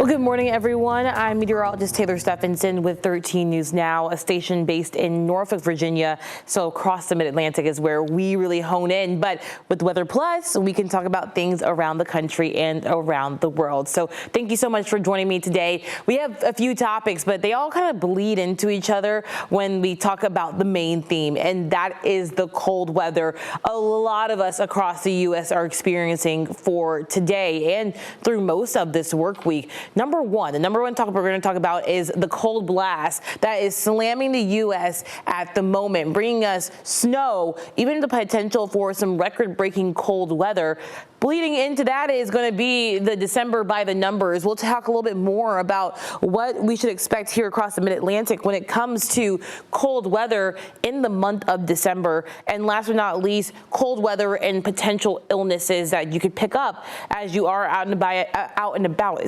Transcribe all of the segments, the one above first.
Well, good morning, everyone. I'm meteorologist Taylor Stephenson with 13 News Now, a station based in Norfolk, Virginia. So across the Mid-Atlantic is where we really hone in. But with Weather Plus, we can talk about things around the country and around the world. So thank you so much for joining me today. We have a few topics, but they all kind of bleed into each other when we talk about the main theme, and that is the cold weather a lot of us across the U.S. are experiencing for today and through most of this work week. The number one topic we're going to talk about is the cold blast that is slamming the U.S. at the moment, bringing us snow, even the potential for some record-breaking cold weather. Bleeding into that is going to be the December by the numbers. We'll talk a little bit more about what we should expect here across the Mid-Atlantic when it comes to cold weather in the month of December. And last but not least, cold weather and potential illnesses that you could pick up as you are out and about,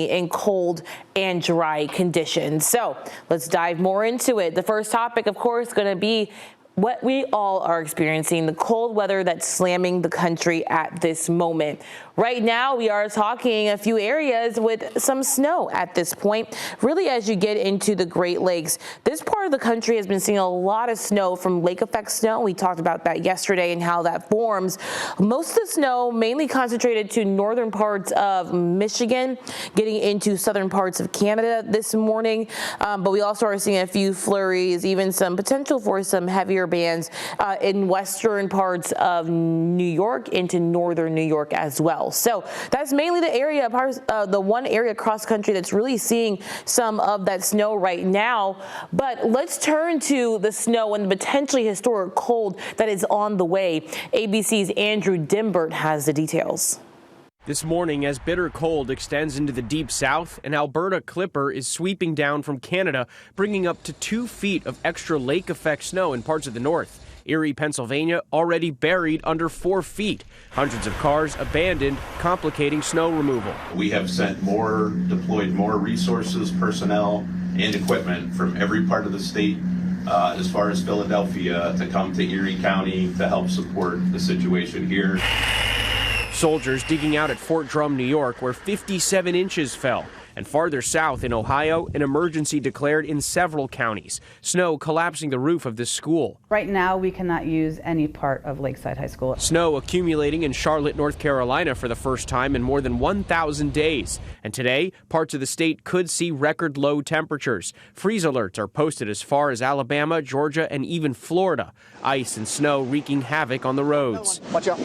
in cold and dry conditions. So let's dive more into it. The first topic, of course, is going to be what we all are experiencing, the cold weather that's slamming the country at this moment. Right now, we are talking a few areas with some snow at this point. Really, as you get into the Great Lakes, this part of the country has been seeing a lot of snow from lake effect snow. We talked about that yesterday and how that forms. Most of the snow mainly concentrated to northern parts of Michigan, getting into southern parts of Canada this morning. But we also are seeing a few flurries, even some potential for some heavier bands in western parts of New York into northern New York as well. So that's mainly the area, the one area across country that's really seeing some of that snow right now. But let's turn to the snow and the potentially historic cold that is on the way. ABC's Andrew Dimbert has the details. This morning, as bitter cold extends into the deep south, an Alberta clipper is sweeping down from Canada, bringing up to 2 feet of extra lake effect snow in parts of the north. Erie, Pennsylvania, already buried under 4 feet. Hundreds of cars abandoned, complicating snow removal. We have deployed more resources, personnel, and equipment from every part of the state, as far as Philadelphia, to come to Erie County to help support the situation here. Soldiers digging out at Fort Drum, New York, where 57 inches fell. And farther south in Ohio, an emergency declared in several counties. Snow collapsing the roof of this school. Right now, we cannot use any part of Lakeside High School. Snow accumulating in Charlotte, North Carolina for the first time in more than 1,000 days. And today, parts of the state could see record low temperatures. Freeze alerts are posted as far as Alabama, Georgia, and even Florida. Ice and snow wreaking havoc on the roads. Watch out.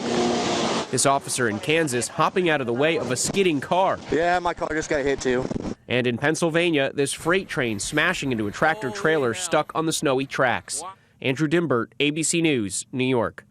This officer in Kansas hopping out of the way of a skidding car. Yeah, my car just got hit too. And in Pennsylvania, this freight train smashing into a tractor trailer stuck on the snowy tracks. Andrew Dimbert, ABC News, New York.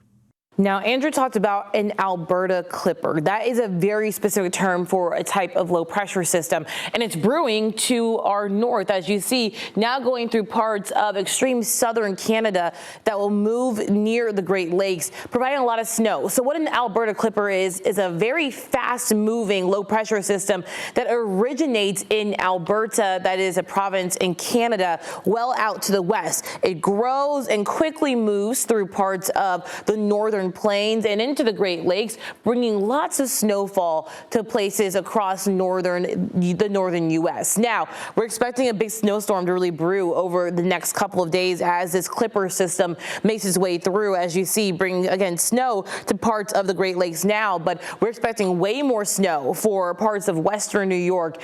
Now, Andrew talked about an Alberta clipper. That is a very specific term for a type of low pressure system, and it's brewing to our north, as you see, now going through parts of extreme southern Canada that will move near the Great Lakes, providing a lot of snow. So what an Alberta clipper is a very fast moving low pressure system that originates in Alberta, that is a province in Canada, well out to the west. It grows and quickly moves through parts of the northern plains and into the Great Lakes, bringing lots of snowfall to places across the northern U.S. Now, we're expecting a big snowstorm to really brew over the next couple of days as this clipper system makes its way through, as you see, bringing, again, snow to parts of the Great Lakes now, but we're expecting way more snow for parts of western New York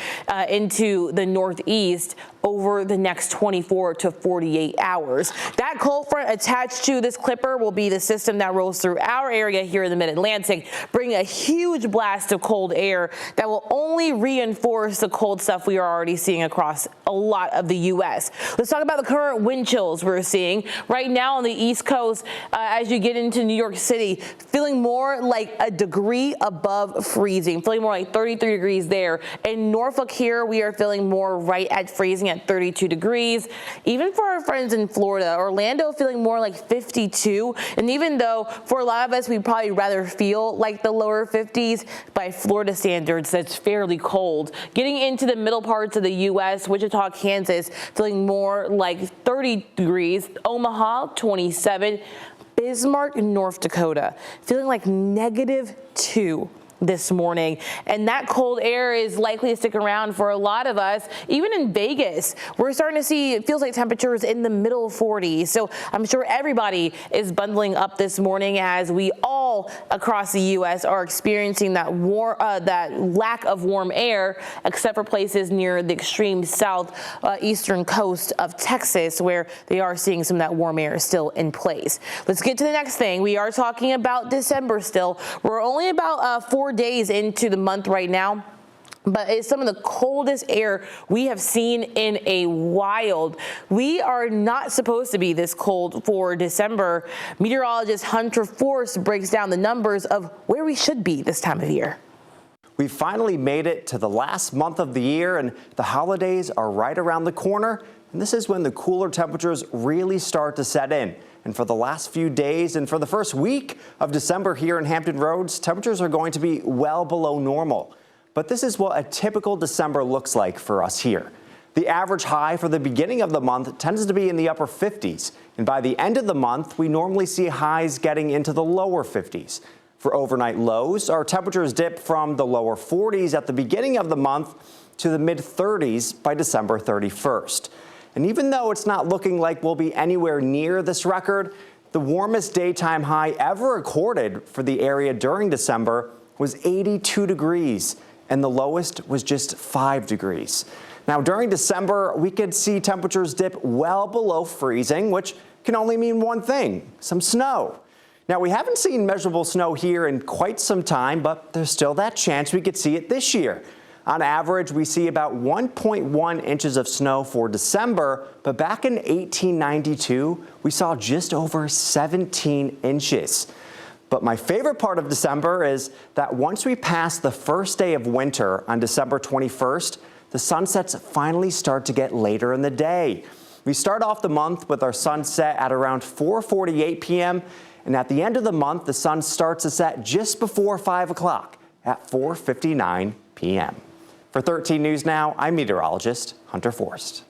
into the northeast over the next 24 to 48 hours. That cold front attached to this clipper will be the system that rolls through our area here in the Mid-Atlantic, bringing a huge blast of cold air that will only reinforce the cold stuff we are already seeing across a lot of the U.S. Let's talk about the current wind chills we're seeing right now on the East Coast. As you get into New York City, feeling more like a degree above freezing, feeling more like 33 degrees there. In Norfolk here, we are feeling more right at freezing at 32 degrees. Even for our friends in Florida, Orlando feeling more like 52. And even though for a lot of us, we'd probably rather feel like the lower 50s, by Florida standards, that's fairly cold. Getting into the middle parts of the U.S., Wichita, Kansas, feeling more like 30 degrees. Omaha, 27. Bismarck, North Dakota, feeling like -2. this morning. And that cold air is likely to stick around for a lot of us. Even in Vegas, we're starting to see, it feels like temperatures in the middle 40s. So I'm sure everybody is bundling up this morning as we all across the U.S. are experiencing that lack of warm air, except for places near the extreme eastern coast of Texas, where they are seeing some of that warm air still in place. Let's get to the next thing. We are talking about December still. We're only about 4 days into the month right now, but it's some of the coldest air we have seen in a while. We are not supposed to be this cold for December. Meteorologist Hunter Forrest breaks down the numbers of where we should be this time of year. We finally made it to the last month of the year, and the holidays are right around the corner. And this is when the cooler temperatures really start to set in. And for the last few days and for the first week of December here in Hampton Roads, temperatures are going to be well below normal. But this is what a typical December looks like for us here. The average high for the beginning of the month tends to be in the upper 50s. And by the end of the month, we normally see highs getting into the lower 50s. For overnight lows, our temperatures dip from the lower 40s at the beginning of the month to the mid 30s by December 31st. And even though it's not looking like we'll be anywhere near this record, the warmest daytime high ever recorded for the area during December was 82 degrees, and the lowest was just 5 degrees. Now, during December, we could see temperatures dip well below freezing, which can only mean one thing: some snow. Now, we haven't seen measurable snow here in quite some time, but there's still that chance we could see it this year. On average, we see about 1.1 inches of snow for December, but back in 1892, we saw just over 17 inches. But my favorite part of December is that once we pass the first day of winter on December 21st, the sunsets finally start to get later in the day. We start off the month with our sunset at around 4:48 p.m., and at the end of the month, the sun starts to set just before 5 o'clock at 4:59 p.m. For 13 News Now, I'm meteorologist Hunter Forrest.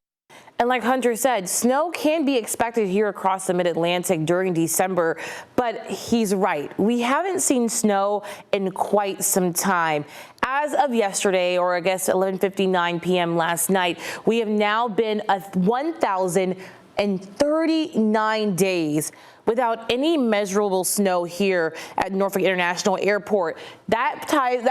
And like Hunter said, snow can be expected here across the mid-Atlantic during December, but he's right. We haven't seen snow in quite some time. As of yesterday, or I guess 11:59 p.m. last night, we have now been 1,039 days without any measurable snow here at Norfolk International Airport. That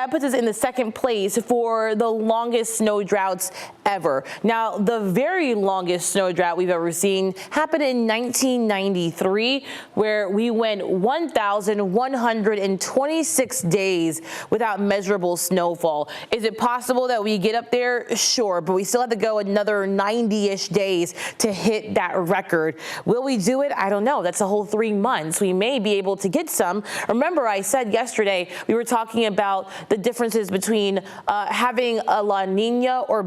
puts us in the second place for the longest snow droughts ever. Now, the very longest snow drought we've ever seen happened in 1993, where we went 1,126 days without measurable snowfall. Is it possible that we get up there? Sure, but we still have to go another 90-ish days to hit that record. Will we do it? I don't know. That's a whole 3 months. We may be able to get some. Remember, I said yesterday we were talking about the differences between having a La Nina or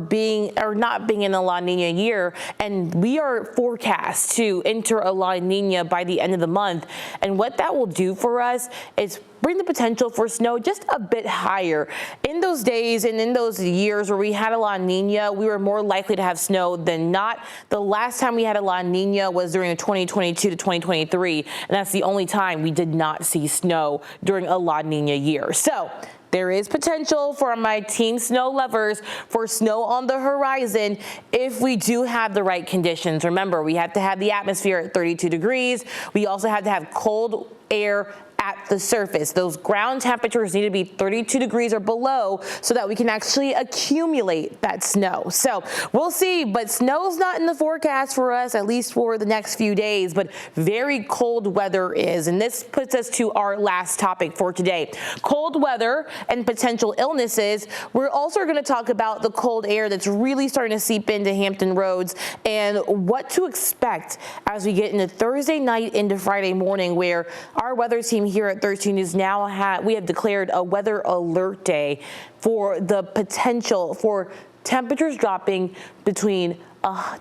not being in a La Nina year, and we are forecast to enter a La Nina by the end of the month. And what that will do for us is bring the potential for snow just a bit higher. In those days and in those years where we had a La Nina, we were more likely to have snow than not. The last time we had a La Nina was during the 2022 to 2023, and that's the only time we did not see snow during a La Nina year. So there is potential for my team snow lovers for snow on the horizon if we do have the right conditions. Remember, we have to have the atmosphere at 32 degrees. We also have to have cold air at the surface. Those ground temperatures need to be 32 degrees or below so that we can actually accumulate that snow. So we'll see, but snow's not in the forecast for us, at least for the next few days, but very cold weather is. And this puts us to our last topic for today. Cold weather and potential illnesses. We're also going to talk about the cold air that's really starting to seep into Hampton Roads and what to expect as we get into Thursday night into Friday morning, where our weather team here at 13 News Now we have declared a weather alert day for the potential for temperatures dropping between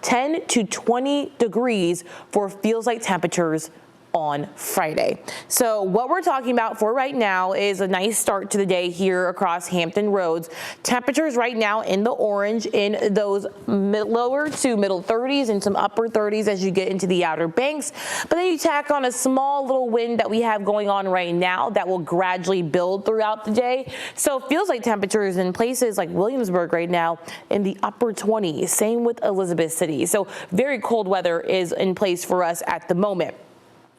10 to 20 degrees for feels like temperatures on Friday. So what we're talking about for right now is a nice start to the day here across Hampton roads. Temperatures right now in the orange in those lower to middle 30s and some upper 30s as you get into the Outer Banks. But then you tack on a small little wind that we have going on right now that will gradually build throughout the day. So it feels like temperatures in places like Williamsburg right now in the upper 20s. Same with Elizabeth City. So very cold weather is in place for us at the moment.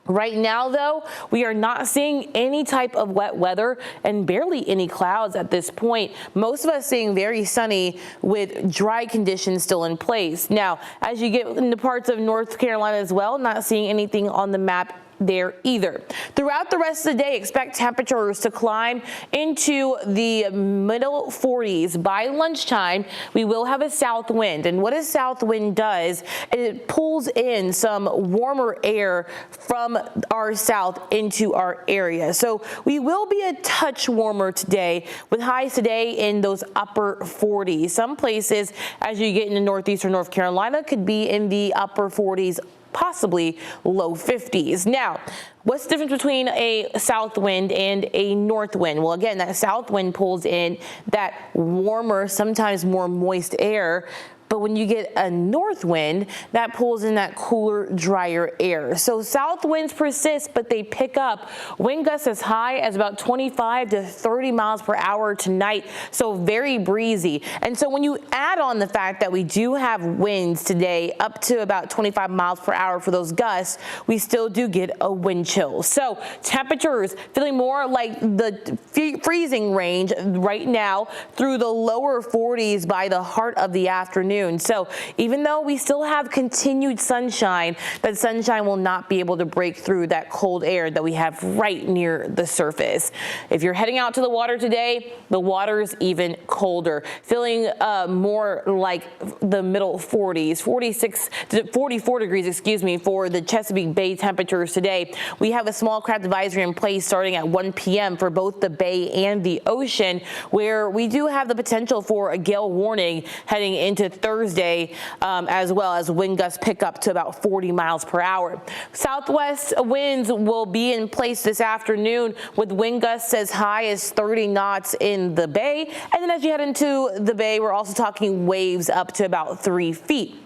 Right now, though, we are not seeing any type of wet weather and barely any clouds at this point. Most of us seeing very sunny with dry conditions still in place. Now, as you get into parts of North Carolina as well, not seeing anything on the map there either. Throughout the rest of the day, expect temperatures to climb into the middle 40s. By lunchtime, we will have a south wind. And what a south wind does, it pulls in some warmer air from our south into our area. So we will be a touch warmer today with highs today in those upper 40s. Some places, as you get into northeastern North Carolina, could be in the upper 40s, possibly low 50s. Now, what's the difference between a south wind and a north wind? Well, again, that south wind pulls in that warmer, sometimes more moist air. But when you get a north wind, that pulls in that cooler, drier air. So south winds persist, but they pick up. Wind gusts as high as about 25 to 30 miles per hour tonight. So very breezy. And so when you add on the fact that we do have winds today up to about 25 miles per hour for those gusts, we still do get a wind chill. So temperatures feeling more like the freezing range right now through the lower 40s by the heart of the afternoon. So even though we still have continued sunshine, that sunshine will not be able to break through that cold air that we have right near the surface. If you're heading out to the water today, the water's even colder, feeling more like the middle 40s, 46 to 44 degrees, for the Chesapeake Bay temperatures today. We have a small craft advisory in place starting at 1 p.m. for both the bay and the ocean, where we do have the potential for a gale warning heading into Thursday, as well as wind gusts pick up to about 40 miles per hour. Southwest winds will be in place this afternoon with wind gusts as high as 30 knots in the bay. And then as you head into the bay, we're also talking waves up to about 3 feet.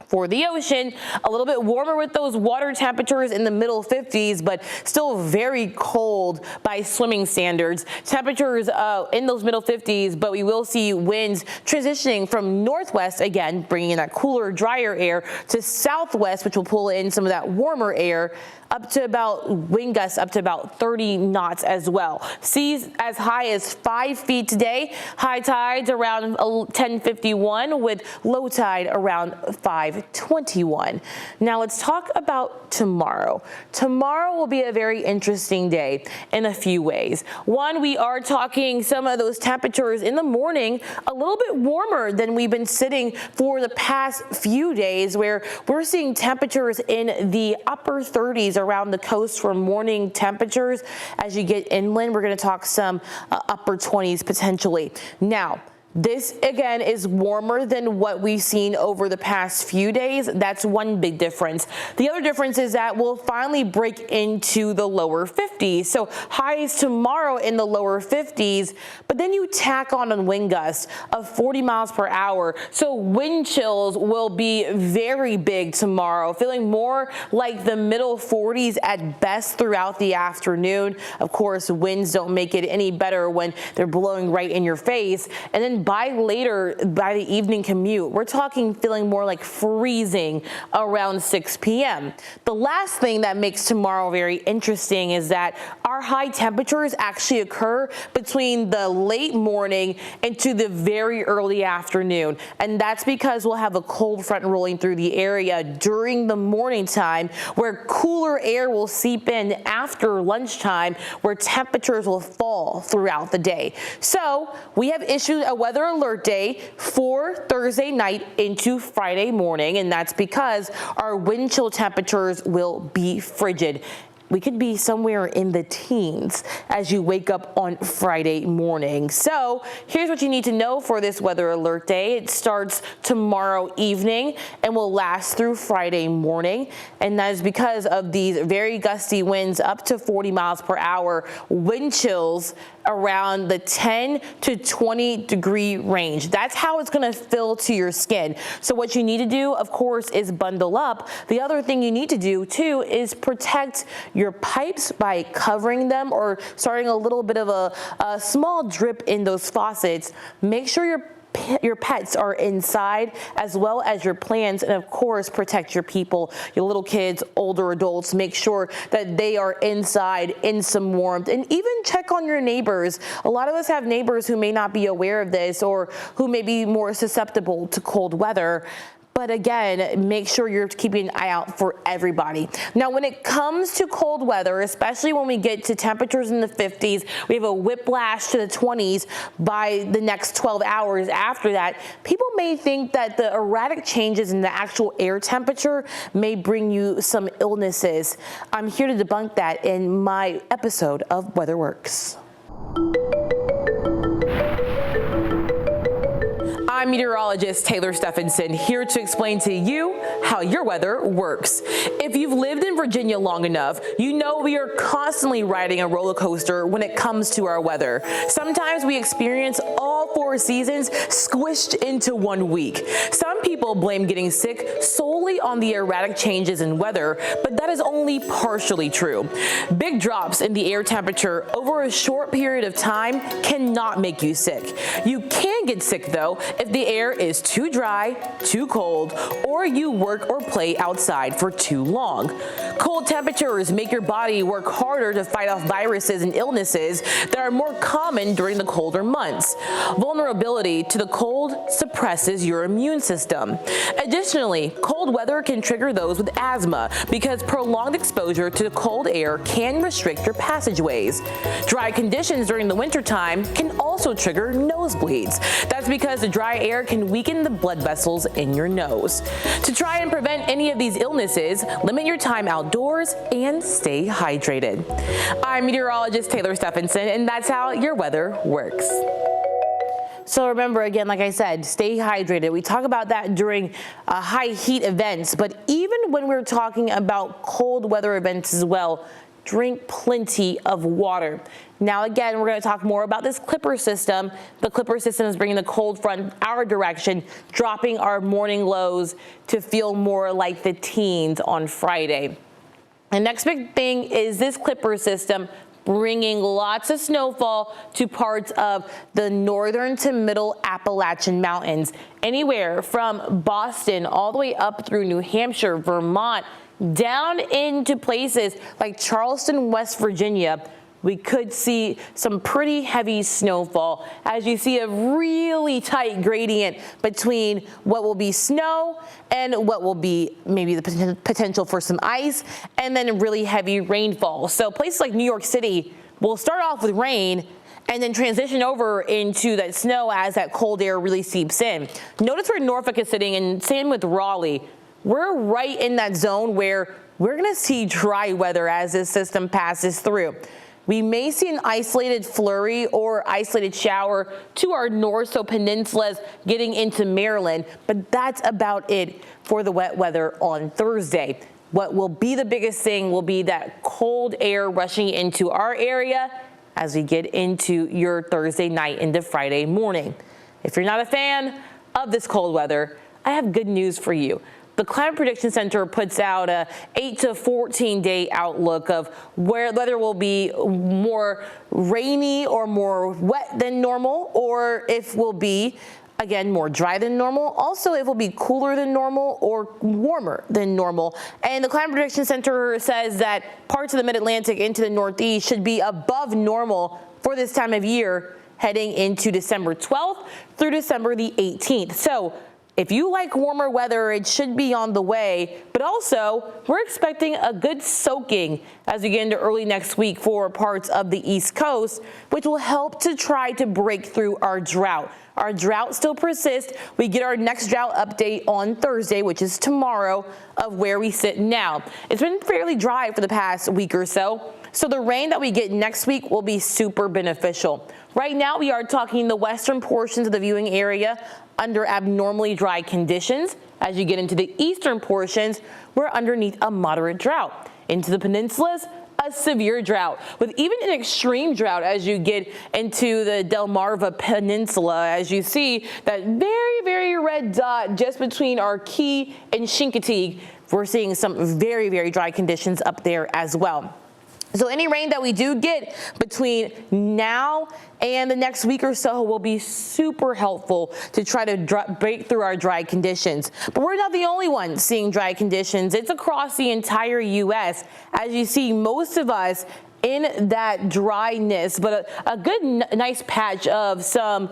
For the ocean, a little bit warmer with those water temperatures in the middle 50s, but still very cold by swimming standards. Temperatures in those middle 50s, but we will see winds transitioning from northwest, again, bringing in that cooler, drier air, to southwest, which will pull in some of that warmer air, up to about wind gusts up to about 30 knots as well. Seas as high as 5 feet today. High tides around 10:51 with low tide around 5:21. Now let's talk about tomorrow. Tomorrow will be a very interesting day in a few ways. One, we are talking some of those temperatures in the morning a little bit warmer than we've been sitting for the past few days, where we're seeing temperatures in the upper 30s around the coast for morning temperatures. As you get inland, we're going to talk some upper 20s potentially. Now, this, again, is warmer than what we've seen over the past few days. That's one big difference. The other difference is that we'll finally break into the lower 50s. So highs tomorrow in the lower 50s, but then you tack on a wind gust of 40 miles per hour. So wind chills will be very big tomorrow, feeling more like the middle 40s at best throughout the afternoon. Of course, winds don't make it any better when they're blowing right in your face. And then by the evening commute, we're talking feeling more like freezing around 6 p.m. The last thing that makes tomorrow very interesting is that our high temperatures actually occur between the late morning into the very early afternoon. And that's because we'll have a cold front rolling through the area during the morning time, where cooler air will seep in after lunchtime, where temperatures will fall throughout the day. So we have issued a weather alert day for Thursday night into Friday morning, and that's because our wind chill temperatures will be frigid. we could be somewhere in the teens as you wake up on Friday morning. So here's what you need to know for this weather alert day. It starts tomorrow evening and will last through Friday morning. And that is because of these very gusty winds up to 40 miles per hour, wind chills around the 10 to 20 degree range. That's how it's going to feel to your skin. So what you need to do, of course, is bundle up. The other thing you need to do too is protect your pipes by covering them or starting a little bit of a small drip in those faucets. Make sure your pets are inside as well as your plants, and of course protect your people, your little kids, older adults. Make sure that they are inside in some warmth, and even check on your neighbors. A lot of us have neighbors who may not be aware of this or who may be more susceptible to cold weather. But again, make sure you're keeping an eye out for everybody. Now, when it comes to cold weather, especially when we get to temperatures in the 50s, we have a whiplash to the 20s by the next 12 hours after that. People may think that the erratic changes in the actual air temperature may bring you some illnesses. I'm here to debunk that in my episode of Weather Works. I'm meteorologist Taylor Stephenson, here to explain to you how your weather works. If you've lived in Virginia long enough, you know we are constantly riding a roller coaster when it comes to our weather. Sometimes we experience all 4 seasons squished into 1 week. Some people blame getting sick solely on the erratic changes in weather, but that is only partially true. Big drops in the air temperature over a short period of time cannot make you sick. You can get sick though if the air is too dry, too cold, or you work or play outside for too long. Cold temperatures make your body work harder to fight off viruses and illnesses that are more common during the colder months. Vulnerability to the cold suppresses your immune system. Additionally, cold weather can trigger those with asthma because prolonged exposure to the cold air can restrict your passageways. Dry conditions during the wintertime can also trigger nosebleeds. That's because the dry air can weaken the blood vessels in your nose. To try and prevent any of these illnesses, limit your time outdoors and stay hydrated. I'm meteorologist Taylor Stephenson, and that's how your weather works. So remember, again, like I said, stay hydrated. We talk about that during high heat events, but even when we're talking about cold weather events as well, drink plenty of water. Now, again, we're going to talk more about this Clipper system. The Clipper system is bringing the cold front our direction, dropping our morning lows to feel more like the teens on Friday. The next big thing is this Clipper system bringing lots of snowfall to parts of the northern to middle Appalachian Mountains, anywhere from Boston all the way up through New Hampshire, Vermont, down into places like Charleston, West Virginia. We could see some pretty heavy snowfall as you see a really tight gradient between what will be snow and what will be maybe the potential for some ice, and then really heavy rainfall. So places like New York City will start off with rain and then transition over into that snow as that cold air really seeps in. Notice where Norfolk is sitting, and same with Raleigh. We're right in that zone where we're going to see dry weather as this system passes through. We may see an isolated flurry or isolated shower to our north, so peninsulas getting into Maryland, but that's about it for the wet weather on Thursday. What will be the biggest thing will be that cold air rushing into our area as we get into your Thursday night into Friday morning. If you're not a fan of this cold weather, I have good news for you. The Climate Prediction Center puts out a 8 to 14 day outlook of where weather will be more rainy or more wet than normal, or if will be, again, more dry than normal. Also, it will be cooler than normal or warmer than normal. And the Climate Prediction Center says that parts of the Mid-Atlantic into the Northeast should be above normal for this time of year heading into December 12th through December the 18th. So if you like warmer weather, it should be on the way, but but also we're expecting a good soaking as we get into early next week for parts of the East Coast, which will help to try to break through our drought. Our drought still persists. We get our next drought update on Thursday, which is tomorrow, of where we sit now. It's been fairly dry for the past week or so, so the rain that we get next week will be super beneficial. Right now, we are talking the western portions of the viewing area under abnormally dry conditions. As you get into the eastern portions, we're underneath a moderate drought. Into the peninsulas, a severe drought, with even an extreme drought as you get into the Delmarva Peninsula, as you see that very, very red dot just between our Key and Chincoteague. We're seeing some very, very dry conditions up there as well. So any rain that we do get between now and the next week or so will be super helpful to try to break through our dry conditions. But we're not the only ones seeing dry conditions. It's across the entire U.S. As you see, most of us in that dryness, but a good, nice patch of some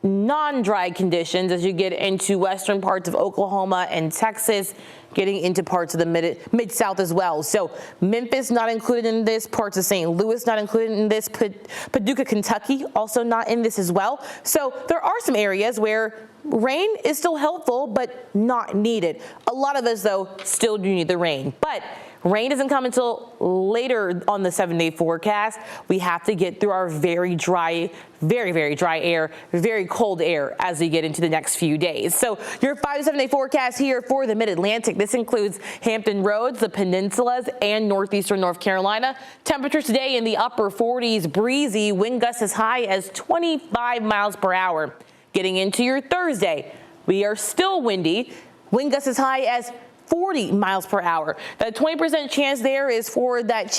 non-dry conditions as you get into western parts of Oklahoma and Texas, getting into parts of the mid-south as well. So Memphis not included in this, parts of St. Louis not included in this, Paducah, Kentucky also not in this as well. So there are some areas where rain is still helpful, but not needed. A lot of us, though, still do need the rain. But rain doesn't come until later on the 7-day forecast. We have to get through our very dry, very, very dry air, very cold air as we get into the next few days. So your 5 to 7 day forecast here for the Mid-Atlantic. This includes Hampton Roads, the peninsulas, and northeastern North Carolina. Temperatures today in the upper 40s, breezy, wind gusts as high as 25 miles per hour. Getting into your Thursday, we are still windy, wind gusts as high as 40 miles per hour. That 20% chance there is for that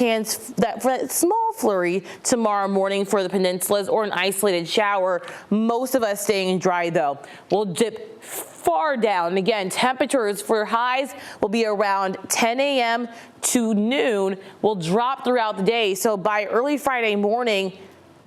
small flurry tomorrow morning for the peninsulas or an isolated shower. Most of us staying dry though. We'll dip far down. And again, temperatures for highs will be around 10 a.m. to noon. Will drop throughout the day. So by early Friday morning,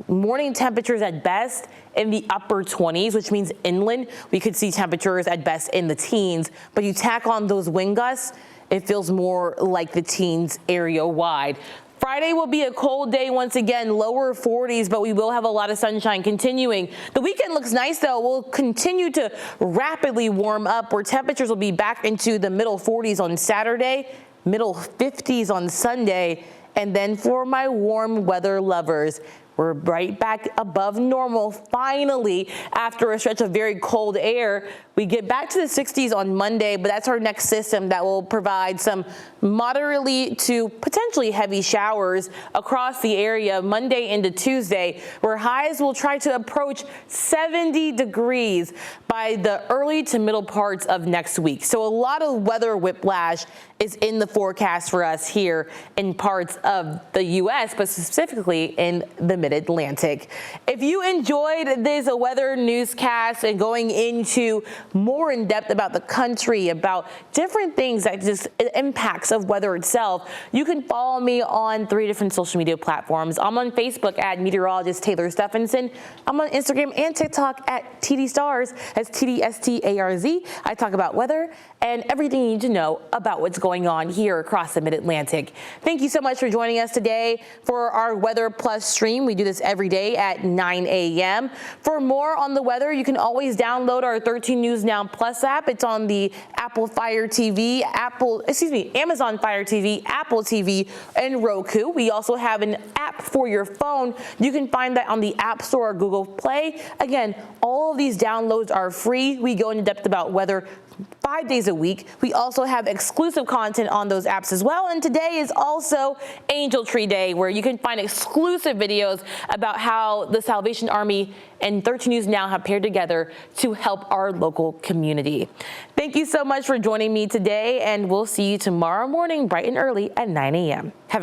morning temperatures at best in the upper 20s, which means inland we could see temperatures at best in the teens. But you tack on those wind gusts, it feels more like the teens area wide. Friday will be a cold day once again, lower 40s, but we will have a lot of sunshine continuing. The weekend looks nice though. We'll continue to rapidly warm up where temperatures will be back into the middle 40s on Saturday, middle 50s on Sunday. And then for my warm weather lovers, we're right back above normal, finally, after a stretch of very cold air. We get back to the 60s on Monday, but that's our next system that will provide some moderately to potentially heavy showers across the area Monday into Tuesday, where highs will try to approach 70 degrees by the early to middle parts of next week. So a lot of weather whiplash is in the forecast for us here in parts of the U.S., but specifically in the Mid-Atlantic. If you enjoyed this weather newscast and going into more in depth about the country, about different things that just impacts of weather itself, you can follow me on 3 different social media platforms. I'm on Facebook at Meteorologist Taylor Stephenson. I'm on Instagram and TikTok at TDStarz. That's TDSTARZ. I talk about weather and everything you need to know about what's going on here across the Mid-Atlantic. Thank you so much for joining us today for our Weather Plus stream. We do this every day at 9 a.m. For more on the weather, you can always download our 13 News Now Plus app. It's on the Amazon Fire TV, Apple TV, and Roku. We also have an app for your phone. You can find that on the App Store or Google Play. Again, all of these downloads are free. We go into depth about weather 5 days a week. We also have exclusive content on those apps as well. And today is also Angel Tree Day, where you can find exclusive videos about how the Salvation Army and 13 News Now have paired together to help our local community. Thank you so much for joining me today, and we'll see you tomorrow morning bright and early at 9 a.m. Have a